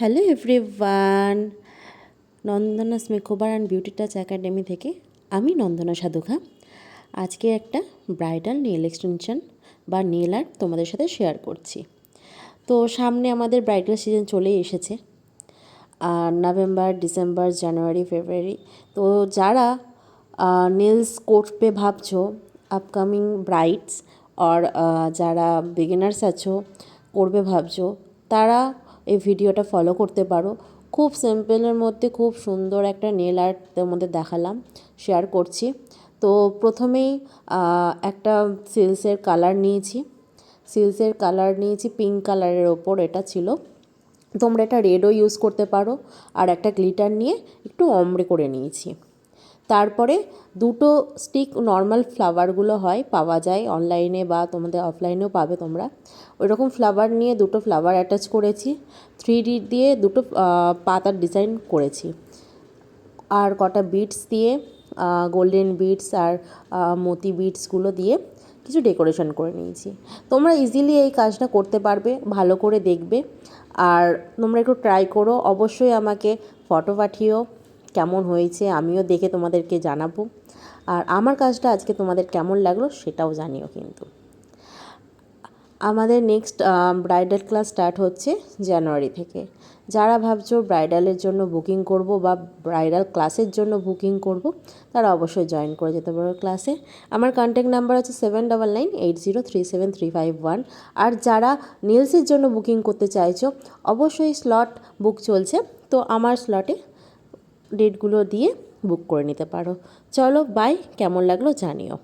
Hello everyone, Nandana's makeover and beauty touch academy থেকে আমি নন্দনা সাধুখা। আজকে একটা ব্রাইডাল নেল এক্সটেনশন বা নেল আর্ট তোমাদের সাথে শেয়ার করছি। তো সামনে আমাদের ব্রাইডাল সিজন চলেই এসেছে, আর নভেম্বর, ডিসেম্বর, জানুয়ারি, ফেব্রুয়ারি। তো যারা নেলস করবে ভাবছো, আপকামিং ব্রাইডস আর যারা বিগিনার্স আছো করবে ভাবছো, তারা এই ভিডিওটা ফলো করতে পারো। খুব সিম্পলের মধ্যে খুব সুন্দর একটা নেল আর্ট তোমাদের দেখালাম, শেয়ার করছি। তো প্রথমেই একটা সিল্কসের কালার নিয়েছি পিঙ্ক কালারের ওপর, এটা ছিল। তোমরা এটা রেডও ইউজ করতে পারো। আর একটা গ্লিটার নিয়ে একটু অমড়ে করে নিয়েছি। তারপরে দুটো স্টিক নর্মাল ফ্লাওয়ারগুলো হয়, পাওয়া যায় অনলাইনে বা তোমাদের অফলাইনেও পাবে তোমরা। ওই রকম ফ্লাওয়ার নিয়ে দুটো ফ্লাওয়ার অ্যাটাচ করেছি, 3D দিয়ে দুটো পাতার ডিজাইন করেছি। আর কটা বিটস দিয়ে, গোল্ডেন বিটস আর মতি বিটসগুলো দিয়ে কিছু ডেকোরেশন করে নিয়েছি। তোমরা ইজিলি এই কাজটা করতে পারবে, ভালো করে দেখবে। আর তোমরা একটু ট্রাই করো, অবশ্যই আমাকে ফটো পাঠিও কেমন হয়েছে, আমিও দেখে তোমাদেরকে জানাবো। আর আমার কাজটা আজকে তোমাদের কেমন লাগলো সেটাও জানিও। কিন্তু আমাদের নেক্সট ব্রাইডাল ক্লাস স্টার্ট হচ্ছে জানুয়ারি থেকে। যারা ভাবছো ব্রাইডালের জন্য বুকিং করব বা ব্রাইডাল ক্লাসের জন্য বুকিং করব, তারা অবশ্যই জয়েন করে যেতে পারো ক্লাসে। আমার কন্ট্যাক্ট নাম্বার হচ্ছে 7998037351। আর যারা নেলসের জন্য বুকিং করতে চাইছো, অবশ্যই স্লট বুক চলছে, তো আমার স্লটে ডেটগুলো দিয়ে বুক করে নিতে পারো। চলো বাই, কেমন লাগলো জানিও।